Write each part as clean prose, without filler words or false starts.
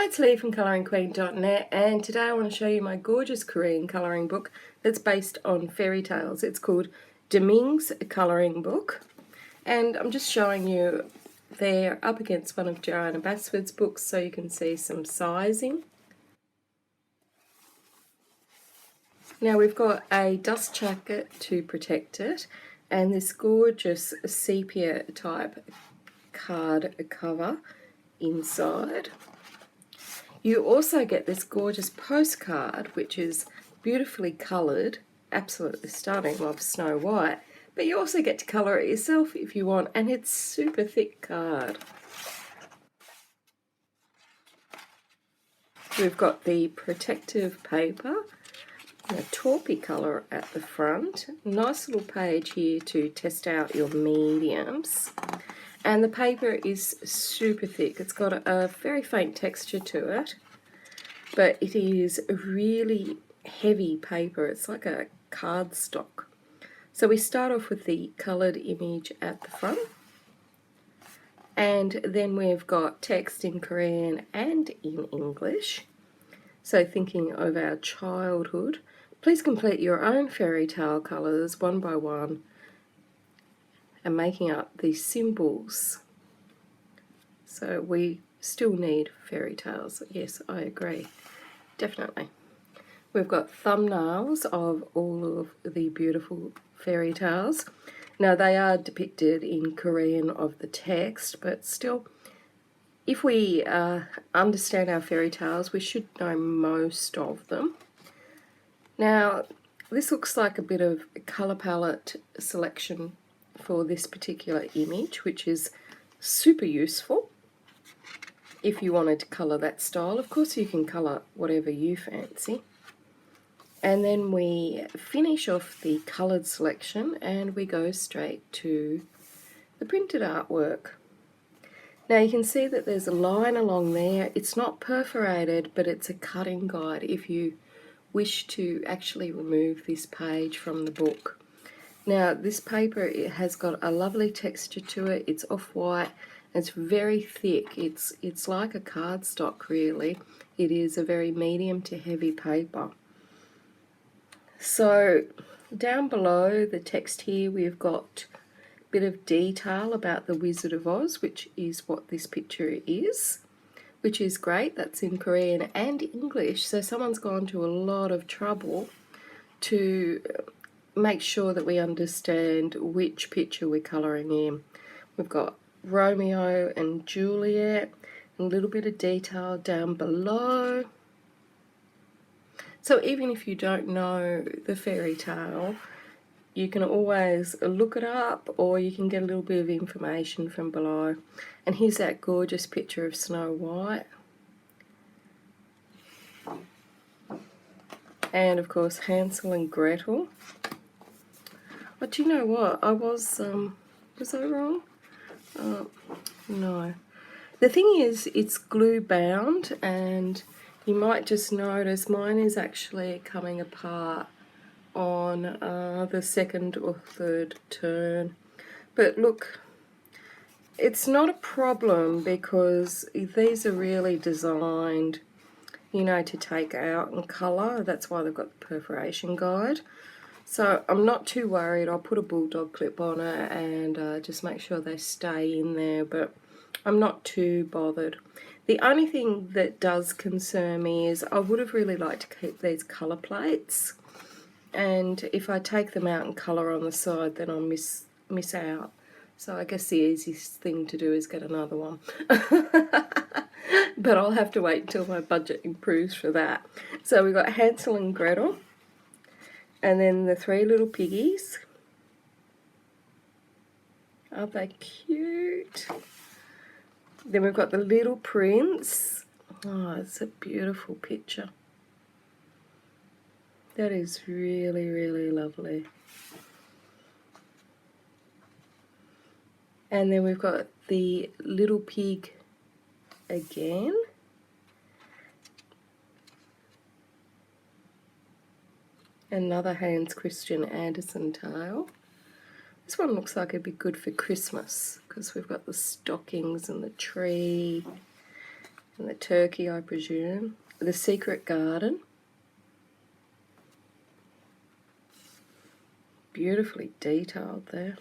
Hi, it's Lee from coloringqueen.net, and today I want to show you my gorgeous Korean colouring book that's based on fairy tales. It's called Deming's Colouring Book, and I'm just showing you they're up against one of Joanna Basford's books so you can see some sizing. Now we've got a dust jacket to protect it, and this gorgeous sepia type card cover inside. You also get this gorgeous postcard, which is beautifully coloured, absolutely stunning, of Snow White, but you also get to colour it yourself if you want, and it's super thick card. We've got the protective paper, a taupey colour at the front, nice little page here to test out your mediums. And the paper is super thick. It's got a very faint texture to it, but it is a really heavy paper. It's like a cardstock. So we start off with the coloured image at the front, and then we've got text in Korean and in English. So thinking of our childhood, please complete your own fairy tale colours one by one and making up these symbols. So we still need fairy tales. Yes, I agree. Definitely. We've got thumbnails of all of the beautiful fairy tales. Now they are depicted in Korean of the text, but still, if we understand our fairy tales, we should know most of them. Now, this looks like a bit of a colour palette selection for this particular image, which is super useful if you wanted to colour that style. Of course you can colour whatever you fancy. And then we finish off the coloured selection and we go straight to the printed artwork. Now you can see that there's a line along there. It's not perforated, but it's a cutting guide if you wish to actually remove this page from the book. Now this paper, it has got a lovely texture to it. It's off-white. It's very thick. It's like a cardstock really. It is a very medium to heavy paper. So down below the text here we've got a bit of detail about the Wizard of Oz, which is what this picture is, which is great. That's in Korean and English, so someone's gone to a lot of trouble to make sure that we understand which picture we're colouring in. We've got Romeo and Juliet, a little bit of detail down below. So even if you don't know the fairy tale, you can always look it up, or you can get a little bit of information from below. And here's that gorgeous picture of Snow White. And of course Hansel and Gretel. But do you know what? Was I wrong? No. The thing is, it's glue bound, and you might just notice mine is actually coming apart on the second or third turn. But look, it's not a problem because these are really designed, you know, to take out and colour. That's why they've got the perforation guide. So I'm not too worried. I'll put a bulldog clip on it and just make sure they stay in there, but I'm not too bothered. The only thing that does concern me is I would have really liked to keep these colour plates, and if I take them out and colour on the side, then I'll miss out. So I guess the easiest thing to do is get another one. But I'll have to wait until my budget improves for that. So we've got Hansel and Gretel, and then the three little piggies. Aren't they cute? Then we've got the little prince. Oh, it's a beautiful picture. That is really, really lovely. And then we've got the little pig again. Another Hans Christian Andersen tale. This one looks like it'd be good for Christmas because we've got the stockings and the tree. And the turkey, I presume. The secret garden. Beautifully detailed there.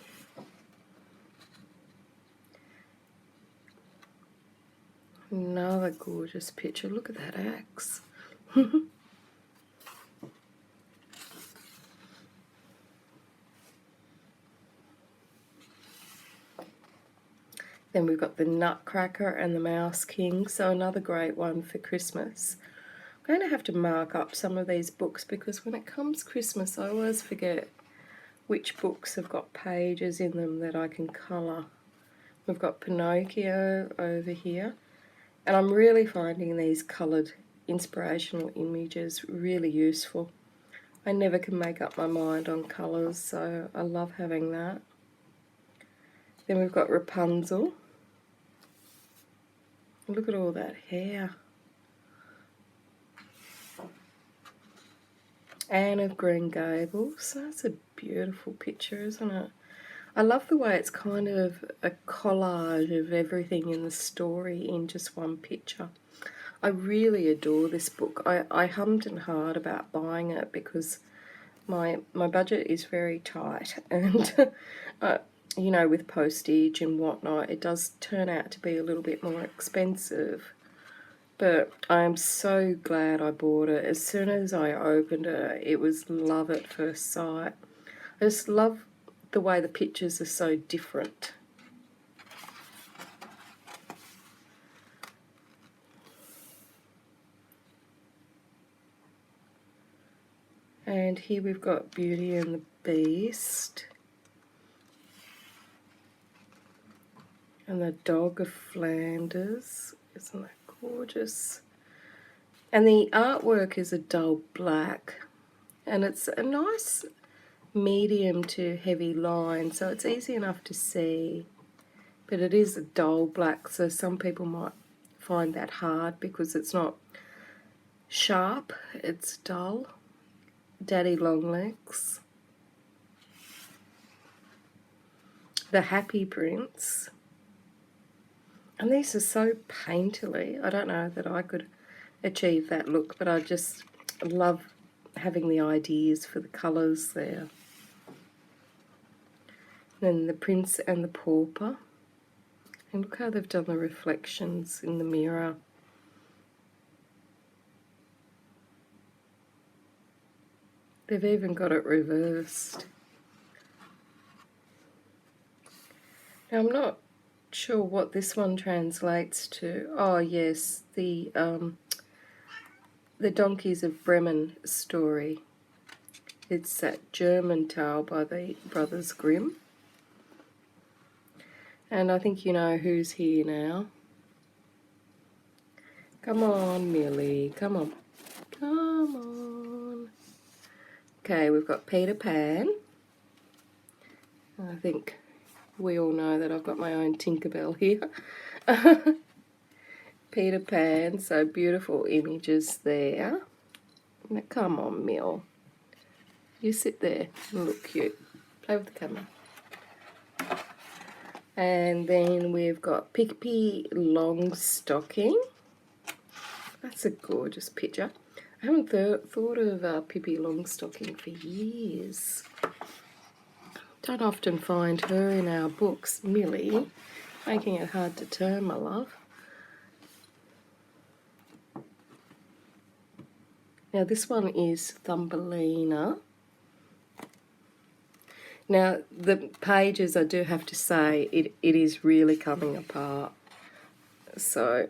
Another gorgeous picture. Look at that axe. Then we've got the Nutcracker and the Mouse King, so another great one for Christmas. I'm going to have to mark up some of these books because when it comes Christmas I always forget which books have got pages in them that I can colour. We've got Pinocchio over here, and I'm really finding these coloured inspirational images really useful. I never can make up my mind on colours, so I love having that. Then we've got Rapunzel. Look at all that hair. Anne of Green Gables. That's a beautiful picture, isn't it? I love the way it's kind of a collage of everything in the story in just one picture. I really adore this book. I hummed and hawed about buying it because my budget is very tight, and you know, with postage and whatnot, it does turn out to be a little bit more expensive. But I am so glad I bought it. As soon as I opened it, it was love at first sight. I just love the way the pictures are so different. And here we've got Beauty and the Beast. And the Dog of Flanders. Isn't that gorgeous? And the artwork is a dull black. And it's a nice medium to heavy line, so it's easy enough to see. But it is a dull black, so some people might find that hard because it's not sharp, it's dull. Daddy Longlegs. The Happy Prince. And these are so painterly. I don't know that I could achieve that look, but I just love having the ideas for the colours there. Then the Prince and the Pauper. And look how they've done the reflections in the mirror. They've even got it reversed. Now I'm not sure what this one translates to. Oh yes, the Donkeys of Bremen story. It's that German tale by the Brothers Grimm. And I think you know who's here now. Come on, Millie, come on. Come on. Okay, we've got Peter Pan. I think we all know that I've got my own Tinkerbell here. Peter Pan, so beautiful images there. Now, come on, Mill. You sit there and look cute. Play with the camera. And then we've got Pippi Longstocking. That's a gorgeous picture. I haven't thought of Pippi Longstocking for years. Don't often find her in our books. Millie, making it hard to turn, my love. Now this one is Thumbelina. Now the pages, I do have to say, it is really coming apart. So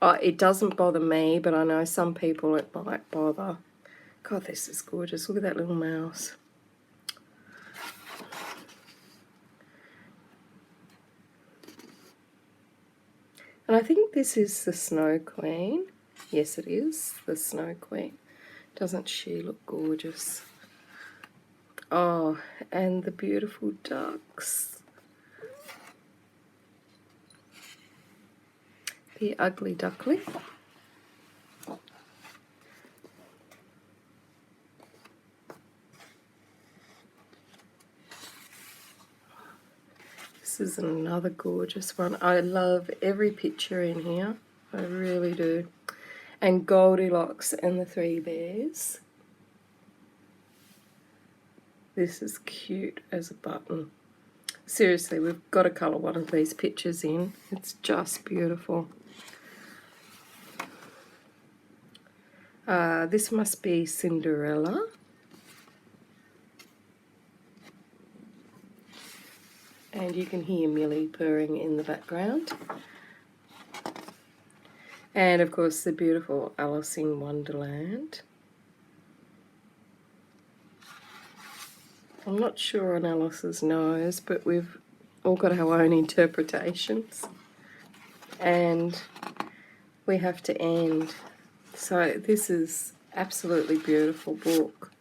it doesn't bother me, but I know some people it might bother. God, this is gorgeous. Look at that little mouse. And I think this is the Snow Queen. Yes, it is the Snow Queen. Doesn't she look gorgeous? Oh, and the beautiful ducks. The Ugly Duckling. This is another gorgeous one. I love every picture in here. I really do. And Goldilocks and the Three Bears. This is cute as a button. Seriously, we've got to colour one of these pictures in. It's just beautiful. This must be Cinderella. And you can hear Millie purring in the background. And of course the beautiful Alice in Wonderland. I'm not sure on Alice's nose, but we've all got our own interpretations. And we have to end. So this is absolutely beautiful book.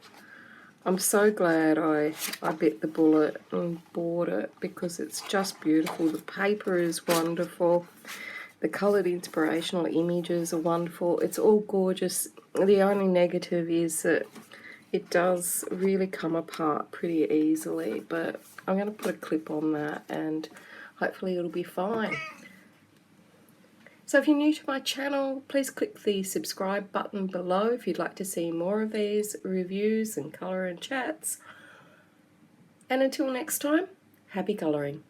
I'm so glad I bit the bullet and bought it because it's just beautiful. The paper is wonderful. The coloured inspirational images are wonderful. It's all gorgeous. The only negative is that it does really come apart pretty easily, but I'm going to put a clip on that and hopefully it'll be fine. So if you're new to my channel, please click the subscribe button below if you'd like to see more of these reviews and colour and chats. And until next time, happy colouring.